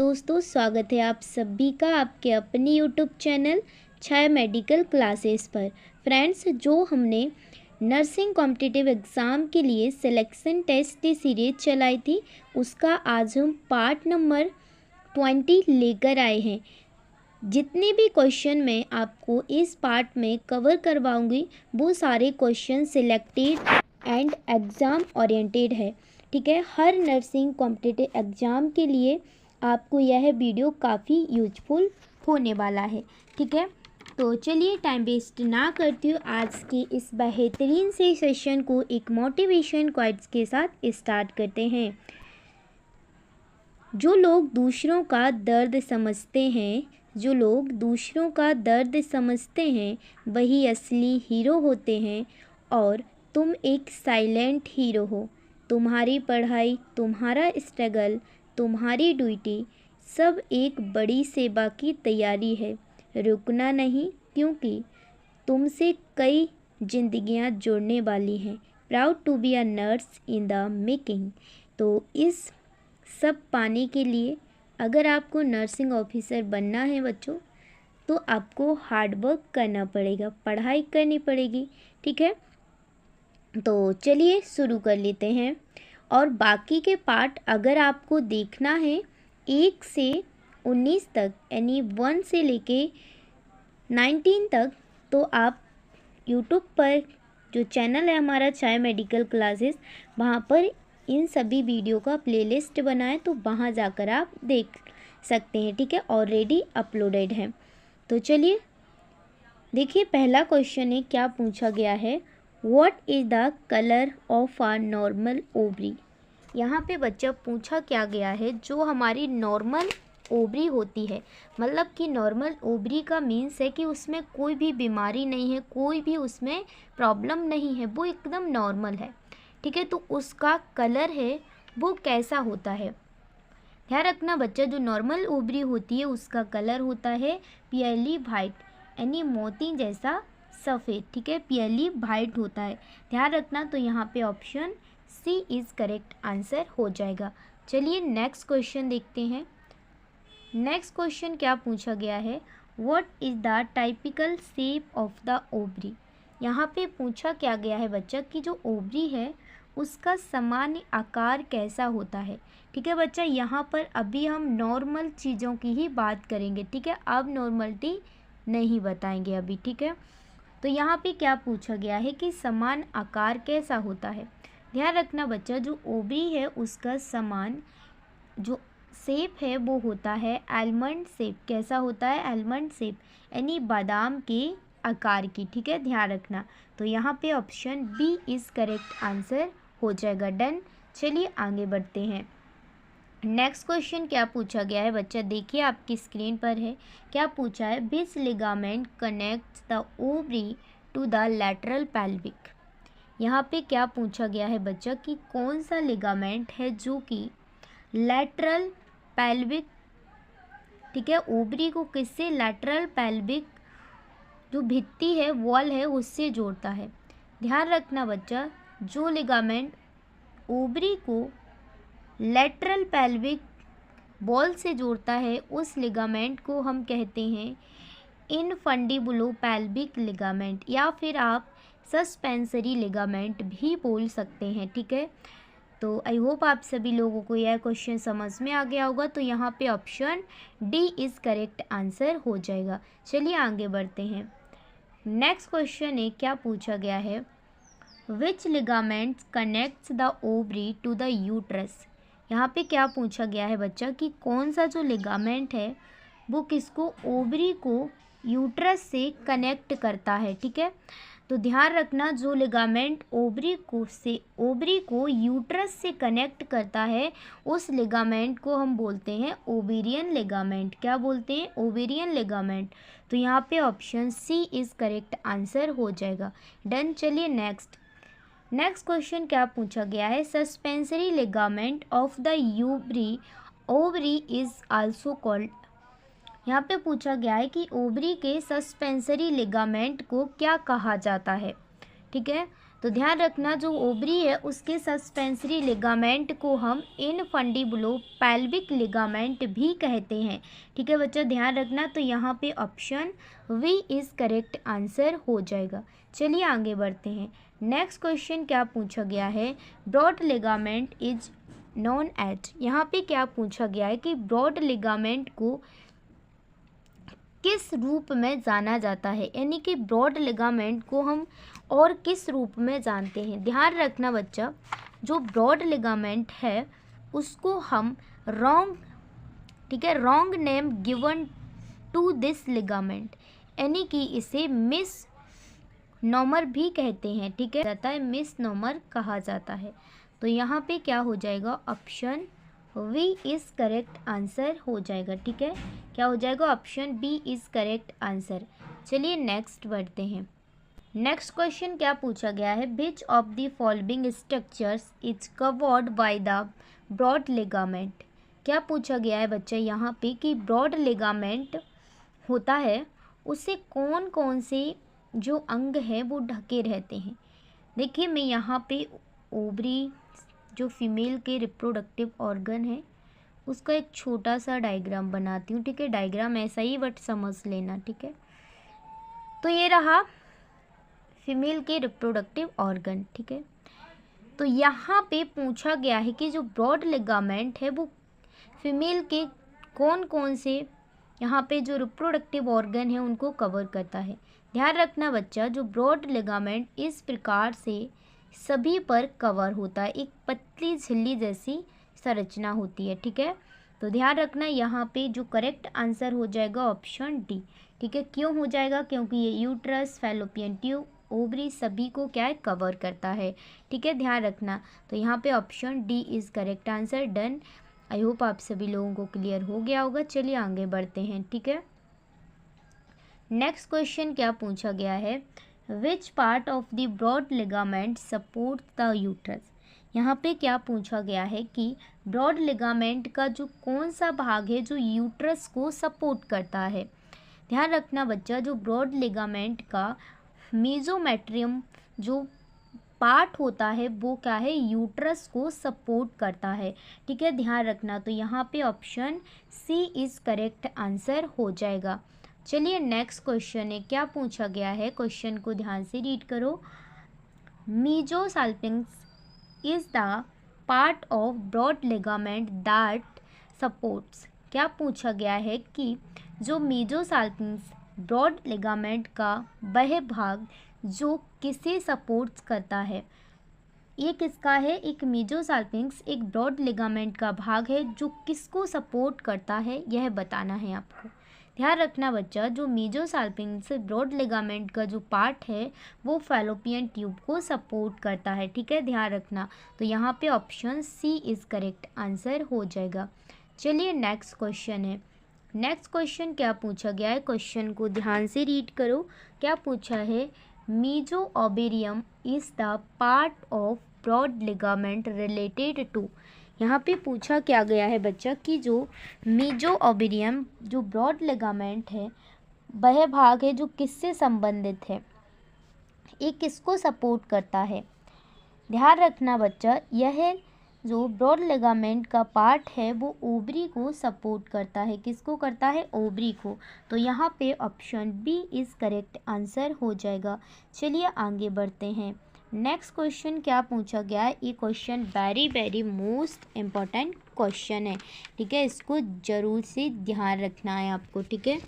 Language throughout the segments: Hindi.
दोस्तों, स्वागत है आप सभी का आपके अपने यूट्यूब चैनल छाया मेडिकल क्लासेस पर। फ्रेंड्स, जो हमने नर्सिंग कॉम्पिटिटिव एग्ज़ाम के लिए सिलेक्शन टेस्ट की सीरीज चलाई थी, उसका आज हम पार्ट नंबर 20 लेकर आए हैं। जितने भी क्वेश्चन मैं आपको इस पार्ट में कवर करवाऊंगी वो सारे question selected and exam oriented है। ठीक है, हर नर्सिंग कॉम्पिटिटिव एग्ज़ाम के लिए आपको यह वीडियो काफ़ी यूजफुल होने वाला है। ठीक है, तो चलिए टाइम वेस्ट ना करती हूँ, आज के इस बेहतरीन से सेशन को एक मोटिवेशन क्वाइट्स के साथ स्टार्ट करते हैं। जो लोग दूसरों का दर्द समझते हैं वही असली हीरो होते हैं और तुम एक साइलेंट हीरो हो। तुम्हारी पढ़ाई, तुम्हारा स्ट्रगल, तुम्हारी ड्यूटी सब एक बड़ी सेवा की तैयारी है। रुकना नहीं, क्योंकि तुमसे कई जिंदगियां जुड़ने वाली हैं। Proud to be a nurse in the making. तो इस सब पाने के लिए अगर आपको नर्सिंग ऑफिसर बनना है बच्चों, तो आपको हार्ड वर्क करना पड़ेगा, पढ़ाई करनी पड़ेगी। ठीक है, तो चलिए शुरू कर लेते हैं। और बाकी के पार्ट अगर आपको देखना है 1 से 19 तक, यानी 1 से लेके 19 तक, तो आप यूट्यूब पर जो चैनल है हमारा छाया मेडिकल क्लासेस, वहाँ पर इन सभी वीडियो का प्लेलिस्ट बनाएं, तो वहाँ जाकर आप देख सकते हैं। ठीक है, ऑलरेडी अपलोडेड है। तो चलिए देखिए, पहला क्वेश्चन है, क्या पूछा गया है, what is the colour of a normal ovary. यहाँ पे बच्चा पूछा क्या गया है, जो हमारी नॉर्मल ओवरी होती है, मतलब कि नॉर्मल ओवरी का मीन्स है कि उसमें कोई भी बीमारी नहीं है, कोई भी उसमें प्रॉब्लम नहीं है, वो एकदम नॉर्मल है। ठीक है, तो उसका कलर है वो कैसा होता है। ध्यान रखना बच्चा, जो नॉर्मल ओवरी होती है उसका कलर होता है पियरली वाइट, यानी मोती जैसा सफ़ेद। ठीक है, पियरली वाइट होता है, ध्यान रखना। तो यहाँ पे option C is correct answer हो जाएगा। चलिए नेक्स्ट क्वेश्चन देखते हैं। नेक्स्ट क्वेश्चन क्या पूछा गया है, what is the typical shape of the ovary. यहाँ पे पूछा क्या गया है बच्चा कि जो ओवरी है उसका सामान्य आकार कैसा होता है। ठीक है बच्चा, यहाँ पर अभी हम नॉर्मल चीज़ों की ही बात करेंगे। ठीक है, अब नॉर्मलिटी नहीं बताएंगे अभी। ठीक है, तो यहाँ पे क्या पूछा गया है कि समान आकार कैसा होता है। ध्यान रखना बच्चा, जो ओवरी है उसका समान जो शेप है वो होता है आलमंड शेप। कैसा होता है, आलमंड शेप, यानी बादाम के आकार की। ठीक है, ध्यान रखना। तो यहाँ पे option B is correct answer हो जाएगा। डन। चलिए आगे बढ़ते हैं। नेक्स्ट क्वेश्चन क्या पूछा गया है बच्चा, देखिए आपकी स्क्रीन पर है। क्या पूछा है, which ligament connects the ovary to the lateral pelvic. यहाँ पे क्या पूछा गया है बच्चा कि कौन सा लिगामेंट है जो कि लैटरल पेल्विक, ठीक है, ओवरी को किससे, लैटरल पेल्विक जो भित्ति है, वॉल है, उससे जोड़ता है। ध्यान रखना बच्चा, जो लिगामेंट ओवरी को लैटरल पेल्विक बॉल से जोड़ता है उस लिगामेंट को हम कहते हैं इनफंडिबुलो पेल्विक लिगामेंट, या फिर आप सस्पेंसरी लिगामेंट भी बोल सकते हैं। ठीक है, तो आई होप आप सभी लोगों को यह क्वेश्चन समझ में आ गया होगा। तो यहाँ पे option D is correct answer हो जाएगा। चलिए आगे बढ़ते हैं। नेक्स्ट क्वेश्चन है, क्या पूछा गया है, which ligaments connects the ovary to the uterus. यहाँ पे क्या पूछा गया है बच्चा कि कौन सा जो लिगामेंट है वो किसको, ओवरी को यूट्रस से कनेक्ट करता है। ठीक है, तो ध्यान रखना, जो लिगामेंट ओवरी को यूट्रस से कनेक्ट करता है उस लिगामेंट को हम बोलते हैं ओवेरियन लिगामेंट। क्या बोलते हैं, ओवेरियन लिगामेंट। तो यहाँ पे option C is correct answer हो जाएगा। डन। चलिए नेक्स्ट क्वेश्चन क्या पूछा गया है, suspensory ligament of the ovary is also called. यहाँ पे पूछा गया है कि ओवरी के सस्पेंसरी लिगामेंट को क्या कहा जाता है। ठीक है, तो ध्यान रखना जो ओवरी है उसके सस्पेंसरी लिगामेंट को हम इनफंडिबुलोपेल्विक लिगामेंट भी कहते हैं। ठीक है बच्चा, ध्यान रखना। तो यहाँ पे option B is correct answer हो जाएगा। चलिए आगे बढ़ते हैं। नेक्स्ट क्वेश्चन क्या पूछा गया है, broad ligament is known as. यहाँ पे क्या पूछा गया है कि ब्रॉड लिगामेंट को किस रूप में जाना जाता है, यानी कि ब्रॉड लिगामेंट को हम और किस रूप में जानते हैं। ध्यान रखना बच्चा, जो ब्रॉड लिगामेंट है उसको हम ठीक है, wrong name given to this ligament, यानी कि इसे मिस नॉमर भी कहते हैं। ठीक है, जाता है मिस नॉमर कहा जाता है। तो यहाँ पे क्या हो जाएगा, option B is correct answer हो जाएगा। ठीक है, क्या हो जाएगा, option B is correct answer. चलिए नेक्स्ट बढ़ते हैं। नेक्स्ट क्वेश्चन क्या पूछा गया है, which of the following structures is covered by the broad ligament. क्या पूछा गया है बच्चा यहाँ पे कि ब्रॉड लिगामेंट होता है उससे कौन कौन से जो अंग हैं वो ढके रहते हैं। देखिए मैं यहाँ पे ओवरी जो फीमेल के रिप्रोडक्टिव ऑर्गन है उसका एक छोटा सा डायग्राम बनाती हूँ। ठीक है, डायग्राम ऐसा ही बट समझ लेना। ठीक है, तो ये रहा फीमेल के रिप्रोडक्टिव ऑर्गन। ठीक है, तो यहाँ पे पूछा गया है कि जो ब्रॉड लिगामेंट है वो फीमेल के कौन कौन से यहाँ पे जो रिप्रोडक्टिव ऑर्गन है उनको कवर करता है। ध्यान रखना बच्चा, जो ब्रॉड लिगामेंट इस प्रकार से सभी पर कवर होता है, एक पतली झिल्ली जैसी संरचना होती है। ठीक है, तो ध्यान रखना यहाँ पे जो करेक्ट आंसर हो जाएगा ऑप्शन डी। ठीक है, क्यों हो जाएगा, क्योंकि ये यूट्रस, फैलोपियन ट्यूब, ओवरी सभी को क्या है कवर करता है। ठीक है, ध्यान रखना। तो यहाँ पे option D is correct answer. Done. I hope आप सभी लोगों को क्लियर हो गया होगा। चलिए आगे बढ़ते हैं। ठीक है, नेक्स्ट क्वेश्चन क्या पूछा गया है, which part of the broad ligament support the uterus. यहाँ पे क्या पूछा गया है कि ब्रॉड लिगामेंट का जो कौन सा भाग है जो यूट्रस को सपोर्ट करता है। ध्यान रखना बच्चा, जो ब्रॉड लिगामेंट का मेसोमेट्रियम जो पार्ट होता है वो क्या है, यूट्रस को सपोर्ट करता है। ठीक है, ध्यान रखना। तो यहाँ पे option C is correct answer हो जाएगा। चलिए नेक्स्ट क्वेश्चन है, क्या पूछा गया है, क्वेश्चन को ध्यान से रीड करो। Mesosalpinx is the part of broad ligament that supports. क्या पूछा गया है कि जो मेसोसाल्पिंग्स ब्रॉड लिगामेंट का वह भाग जो किसे सपोर्ट्स करता है। ये किसका है, एक मेसोसाल्पिंग्स एक ब्रॉड लिगामेंट का भाग है जो किसको सपोर्ट करता है, यह बताना है आपको। ध्यान रखना बच्चा, जो मेसोसाल्पिंग्स ब्रॉड लिगामेंट का जो पार्ट है वो फैलोपियन ट्यूब को सपोर्ट करता है। ठीक है, ध्यान रखना। तो यहाँ पे option C is correct answer हो जाएगा। चलिए नेक्स्ट क्वेश्चन है। नेक्स्ट क्वेश्चन क्या पूछा गया है, क्वेश्चन को ध्यान से रीड करो। क्या पूछा है, mesovarium is the part of broad ligament related to. यहाँ पे पूछा क्या गया है बच्चा कि जो मेसोओबेरियम जो ब्रॉड लिगामेंट है वह भाग है जो किससे संबंधित है, ये किसको सपोर्ट करता है। ध्यान रखना बच्चा, यह जो ब्रॉड लिगामेंट का पार्ट है वो ओवरी को सपोर्ट करता है। किसको करता है, ओवरी को। तो यहाँ पे option B is correct answer हो जाएगा। चलिए आगे बढ़ते हैं। नेक्स्ट क्वेश्चन क्या पूछा गया है, ये question very very most important question है। ठीक है, इसको ज़रूर से ध्यान रखना है आपको। ठीक है,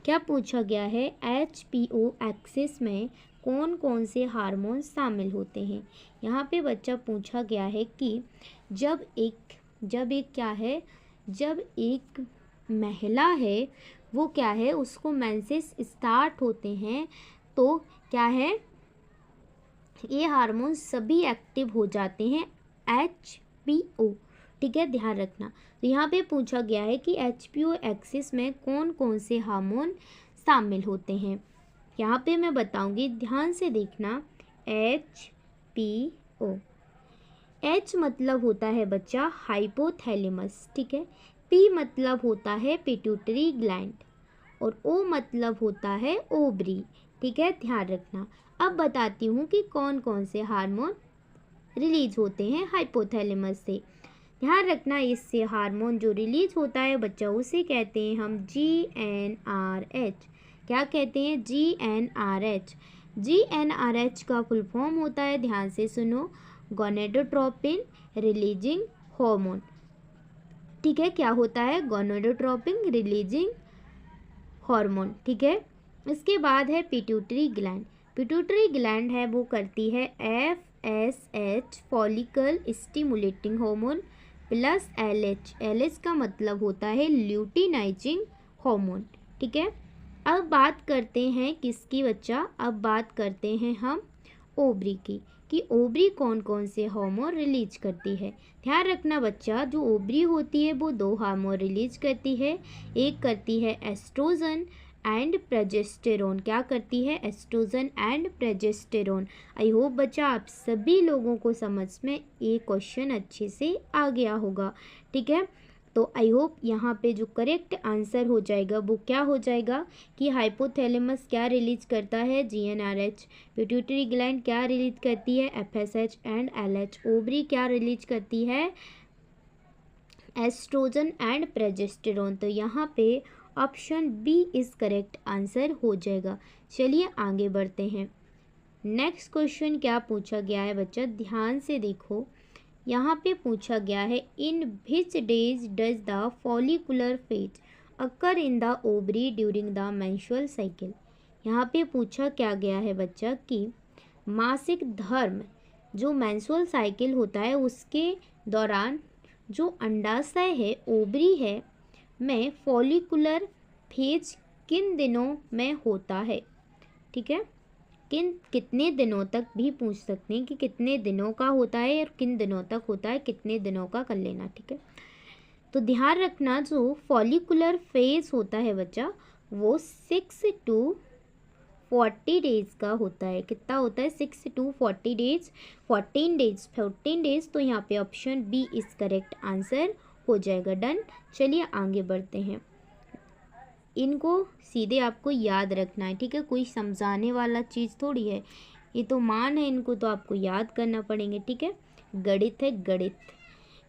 क्या पूछा गया है, HPO एक्सिस में कौन कौन से हार्मोन शामिल होते हैं। यहाँ पे बच्चा पूछा गया है कि जब एक क्या है, जब एक महिला है वो क्या है, उसको मेंसेस स्टार्ट होते हैं तो क्या है, ये हार्मोन सभी एक्टिव हो जाते हैं, HPO। ठीक है, ध्यान रखना। तो यहाँ पे पूछा गया है कि HPO एक्सिस में कौन कौन से हार्मोन शामिल होते हैं। यहाँ पे मैं बताऊंगी, ध्यान से देखना। HPO, H मतलब होता है बच्चा हाइपोथैलेमस। ठीक है, P मतलब होता है पिट्यूटरी ग्लैंड और O मतलब होता है ओवरी। ठीक है, ध्यान रखना। अब बताती हूँ कि कौन कौन से हार्मोन रिलीज होते हैं हाइपोथैलेमस से। ध्यान रखना, इससे हार्मोन जो रिलीज होता है बच्चा उसे कहते हैं हम GnRH। क्या कहते हैं? GnRH। GnRH का फुल फॉर्म होता है, ध्यान से सुनो, गोनेडोट्रोपिन रिलीजिंग हार्मोन। ठीक है, क्या होता है? Gonadotropin releasing hormone. ठीक है, इसके बाद है पिट्यूटरी ग्लैंड। पिट्यूटरी ग्लैंड है वो करती है FSH follicle stimulating hormone plus LH। LH का मतलब होता है ल्यूटिनाइजिंग हार्मोन। ठीक है, अब बात करते हैं किसकी बच्चा? अब बात करते हैं हम ओवरी की, कि ओवरी कौन कौन से हार्मोन रिलीज करती है। ध्यान रखना बच्चा, जो ओवरी होती है वो दो हार्मोन रिलीज करती है। एक करती है एस्ट्रोजन एंड प्रोजेस्टेरोन। क्या करती है? Estrogen and progesterone. I hope बच्चा आप सभी लोगों को समझ में ये क्वेश्चन अच्छे से आ गया होगा। ठीक है, तो आई होप यहाँ पे जो करेक्ट आंसर हो जाएगा वो क्या हो जाएगा कि हाइपोथैलेमस क्या रिलीज करता है? GnRH। पिट्यूटरी ग्लैंड क्या रिलीज करती है? FSH एंड LH। ओवरी क्या रिलीज करती है? Estrogen and progesterone. तो यहाँ पे option B is correct answer हो जाएगा। चलिए आगे बढ़ते हैं। नेक्स्ट क्वेश्चन क्या पूछा गया है बच्चा? ध्यान से देखो, यहाँ पे पूछा गया है in which days does the follicular phase occur in the ovary during the menstrual cycle. यहाँ पे पूछा क्या गया है बच्चा कि मासिक धर्म जो मेंस्ट्रुअल साइकिल होता है उसके दौरान जो अंडाशय है, ओवरी है, में फॉलिकुलर फेज किन दिनों में होता है। ठीक है, कितने दिनों तक भी पूछ सकते हैं कि कितने दिनों का होता है और किन दिनों तक होता है, कितने दिनों का कर लेना। ठीक है, तो ध्यान रखना, जो फॉलिकुलर फेज होता है बच्चा वो 6 to 40 डेज का होता है। कितना होता है? 6 to 40 डेज, 14 डेज। तो यहाँ पे option B is correct answer हो जाएगा। डन। चलिए आगे बढ़ते हैं। इनको सीधे आपको याद रखना है। ठीक है, कोई समझाने वाला चीज़ थोड़ी है, ये तो मान है, इनको तो आपको याद करना पड़ेंगे। ठीक है, गणित है गणित।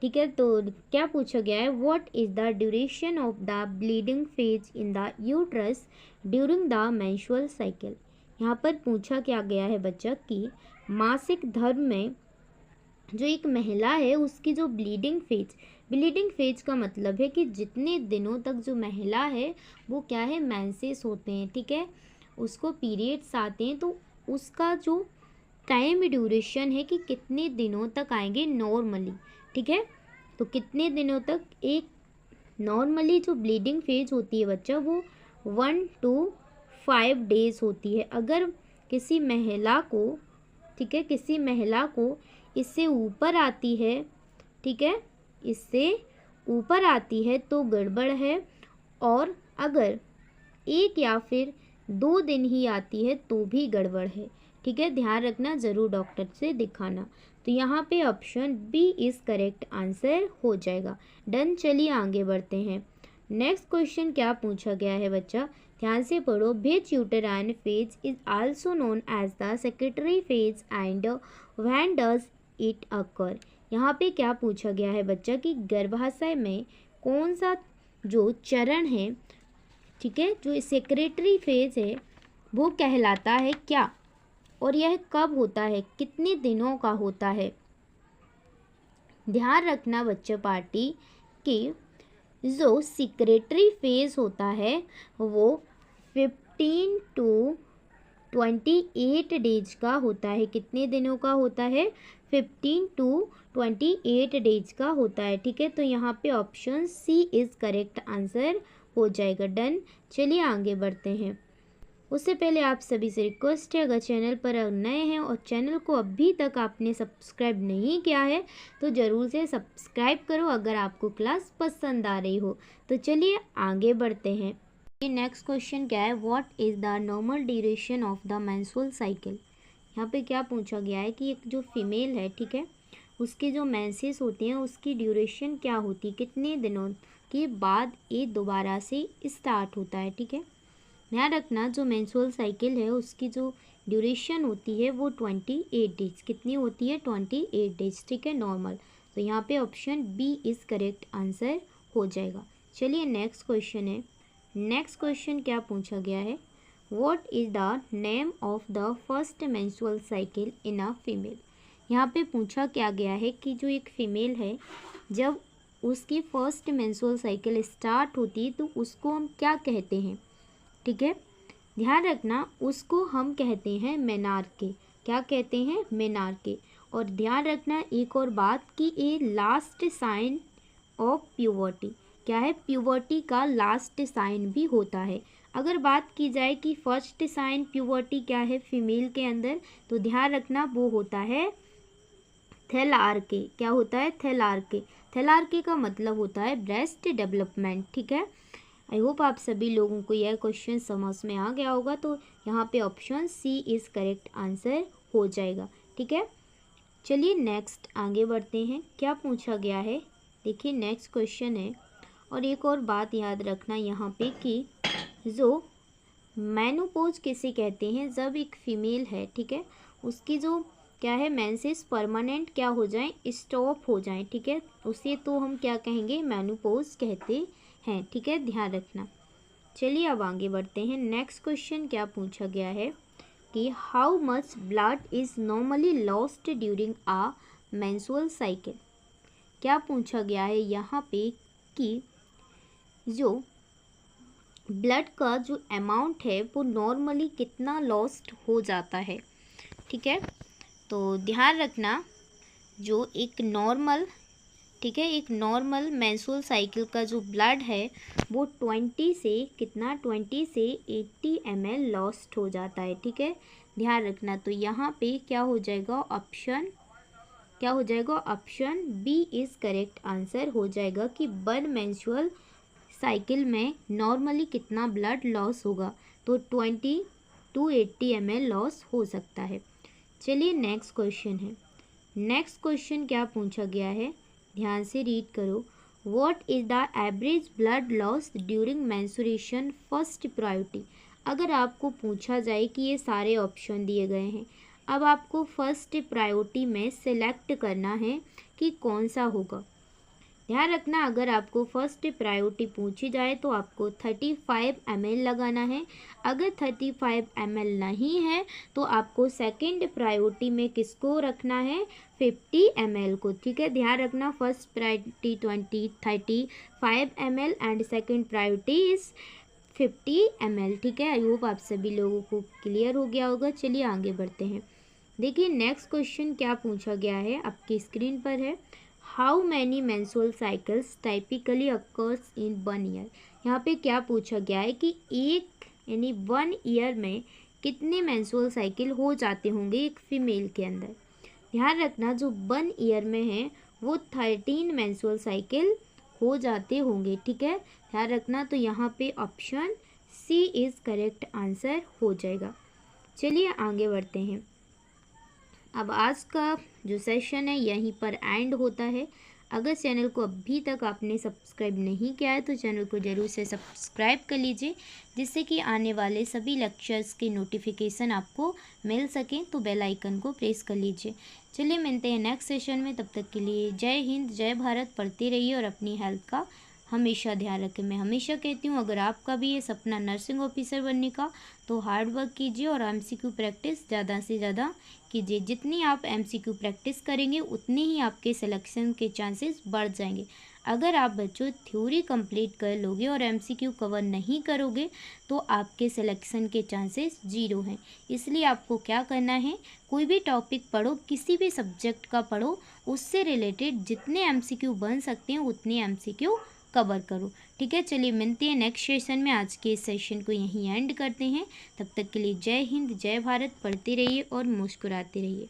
ठीक है, तो क्या पूछा गया है? What is the duration of the bleeding phase in the uterus during the menstrual cycle. यहाँ पर पूछा क्या गया है बच्चा कि मासिक धर्म में जो एक महिला है उसकी जो ब्लीडिंग फेज का मतलब है कि जितने दिनों तक जो महिला है वो क्या है, मेंसेस होते हैं। ठीक है, उसको पीरियड्स आते हैं, तो उसका जो टाइम ड्यूरेशन है कि कितने दिनों तक आएंगे नॉर्मली। ठीक है, तो कितने दिनों तक एक नॉर्मली जो ब्लीडिंग फेज होती है बच्चा वो 1 to 5 डेज होती है। अगर किसी महिला को, ठीक है, किसी महिला को इससे ऊपर आती है, ठीक है, इससे ऊपर आती है तो गड़बड़ है, और अगर 1 या फिर 2 दिन ही आती है तो भी गड़बड़ है। ठीक है, ध्यान रखना, ज़रूर डॉक्टर से दिखाना। तो यहाँ पे option B is correct answer हो जाएगा। डन। चलिए आगे बढ़ते हैं। नेक्स्ट क्वेश्चन क्या पूछा गया है बच्चा? ध्यान से पढ़ो। Which uterine phase is also known as the secretory phase and when does it occur. यहाँ पे क्या पूछा गया है बच्चा कि गर्भाशय में कौन सा जो चरण है, ठीक है, जो सेक्रेटरी फेज है वो कहलाता है क्या, और यह कब होता है, कितने दिनों का होता है। ध्यान रखना बच्चा पार्टी कि जो सेक्रेटरी फेज होता है वो 15 to 28 डेज का होता है। कितने दिनों का होता है? 15 to 28 डेज का होता है। ठीक है, तो यहाँ पे option C is correct answer हो जाएगा। डन। चलिए आगे बढ़ते हैं। उससे पहले आप सभी से रिक्वेस्ट है, अगर चैनल पर नए हैं और चैनल को अभी तक आपने सब्सक्राइब नहीं किया है तो ज़रूर से सब्सक्राइब करो अगर आपको क्लास पसंद आ रही हो। तो चलिए आगे बढ़ते हैं। नेक्स्ट क्वेश्चन क्या है? What is the normal duration of the menstrual cycle. यहाँ पे क्या पूछा गया है कि एक जो फीमेल है, ठीक है, उसके जो मेंसेस होती हैं उसकी ड्यूरेशन क्या होती है, कितने दिनों के बाद ये दोबारा से स्टार्ट होता है। ठीक है, ध्यान रखना जो मेंस्ट्रुअल साइकिल है उसकी जो ड्यूरेशन होती है वो 28 डेज, कितनी होती है 28 डेज, ठीक है, नॉर्मल। तो यहाँ पे option B is correct answer हो जाएगा। चलिए नेक्स्ट क्वेश्चन है। नेक्स्ट क्वेश्चन क्या पूछा गया है, what is the name of the first menstrual cycle in a female. यहाँ पे पूछा क्या गया है कि जो एक फीमेल है जब उसकी फर्स्ट मेंस्ट्रुअल साइकिल स्टार्ट होती है तो उसको हम क्या कहते हैं, ठीक है, ध्यान रखना उसको हम कहते हैं मेनार्के। क्या कहते हैं, मेनार्के। और ध्यान रखना एक और बात कि ये लास्ट साइन ऑफ प्यूबर्टी, क्या है, प्यूबर्टी का लास्ट साइन भी होता है। अगर बात की जाए कि फर्स्ट साइन प्यूबर्टी क्या है फीमेल के अंदर, तो ध्यान रखना वो होता है थैलार्के। क्या होता है, थैलार्के। थैलार्के का मतलब होता है ब्रेस्ट डेवलपमेंट, ठीक है। आई होप आप सभी लोगों को यह क्वेश्चन समझ में आ गया होगा। तो यहाँ पे option C is correct answer हो जाएगा, ठीक है। चलिए नेक्स्ट आगे बढ़ते हैं। क्या पूछा गया है, देखिए नेक्स्ट क्वेश्चन है। और एक और बात याद रखना यहाँ पे कि जो मेनोपॉज किसे कहते हैं, जब एक फीमेल है, ठीक है, उसकी जो क्या है मेंसेस परमानेंट क्या हो जाए, स्टॉप हो जाए, ठीक है, उसे तो हम क्या कहेंगे, मेनोपॉज कहते हैं, ठीक है, ध्यान रखना। चलिए अब आगे बढ़ते हैं। नेक्स्ट क्वेश्चन क्या पूछा गया है कि how much blood is normally lost during a menstrual cycle. क्या पूछा गया है यहाँ पे कि जो ब्लड का जो अमाउंट है वो नॉर्मली कितना लॉस्ट हो जाता है, ठीक है। तो ध्यान रखना जो एक नॉर्मल, ठीक है, एक नॉर्मल मेंस्ट्रुअल साइकिल का जो ब्लड है वो 20 से कितना 20 से 80 ml लॉस्ट हो जाता है, ठीक है, ध्यान रखना। तो यहाँ पे क्या हो जाएगा, ऑप्शन क्या हो जाएगा, option B is correct answer हो जाएगा कि वन मेंस्ट्रुअल साइकिल में नॉर्मली कितना ब्लड लॉस होगा, तो 20 to 80 ml लॉस हो सकता है। चलिए नेक्स्ट क्वेश्चन है। नेक्स्ट क्वेश्चन क्या पूछा गया है, ध्यान से रीड करो। What is the average blood loss during menstruation first priority. अगर आपको पूछा जाए कि ये सारे ऑप्शन दिए गए हैं, अब आपको फर्स्ट प्रायोरिटी में सेलेक्ट करना है कि कौन सा होगा। ध्यान रखना अगर आपको फर्स्ट प्रायोरिटी पूछी जाए तो आपको 35 ml लगाना है। अगर 35 ml नहीं है तो आपको सेकंड प्रायोरिटी में किसको रखना है, 50 ml को, ठीक है, ध्यान रखना। First priority 35 ml and second priority is 50 ml, ठीक है। आई होप आप सभी लोगों को क्लियर हो गया होगा। चलिए आगे बढ़ते हैं। देखिए नेक्स्ट क्वेश्चन क्या पूछा गया है, आपकी स्क्रीन पर है। How many menstrual cycles typically occurs in 1 year. यहाँ पे क्या पूछा गया है कि एक यानी 1 ईयर में कितने मेंस्ट्रुअल साइकिल हो जाते होंगे एक फीमेल के अंदर। ध्यान रखना जो 1 ईयर में है वो 13 मेंस्ट्रुअल साइकिल हो जाते होंगे, ठीक है, ध्यान रखना। तो यहाँ पे option C is correct answer हो जाएगा। चलिए आगे बढ़ते हैं। अब आज का जो सेशन है यहीं पर एंड होता है। अगर चैनल को अभी तक आपने सब्सक्राइब नहीं किया है तो चैनल को ज़रूर से सब्सक्राइब कर लीजिए, जिससे कि आने वाले सभी लेक्चर्स की नोटिफिकेशन आपको मिल सकें। तो बेल आइकन को प्रेस कर लीजिए। चलिए मिलते हैं नेक्स्ट सेशन में, तब तक के लिए जय हिंद, जय भारत। पढ़ते रहिए और अपनी हेल्थ का हमेशा ध्यान रखें। मैं हमेशा कहती हूँ अगर आपका भी ये सपना नर्सिंग ऑफिसर बनने का तो हार्ड वर्क कीजिए और एमसीक्यू प्रैक्टिस ज़्यादा से ज़्यादा कीजिए। जितनी आप एमसीक्यू प्रैक्टिस करेंगे उतनी ही आपके सिलेक्शन के चांसेस बढ़ जाएंगे। अगर आप बच्चों थ्योरी कंप्लीट कर लोगे और एमसीक्यू कवर नहीं करोगे तो आपके सिलेक्शन के चांसेस 0 हैं। इसलिए आपको क्या करना है, कोई भी टॉपिक पढ़ो, किसी भी सब्जेक्ट का पढ़ो, उससे रिलेटेड जितने एमसीक्यू बन सकते हैं उतने एमसीक्यू कवर करो, ठीक है। चलिए मिलते हैं नेक्स्ट सेशन में। आज के इस सेशन को यहीं एंड करते हैं। तब तक के लिए जय हिंद, जय भारत। पढ़ते रहिए और मुस्कुराते रहिए।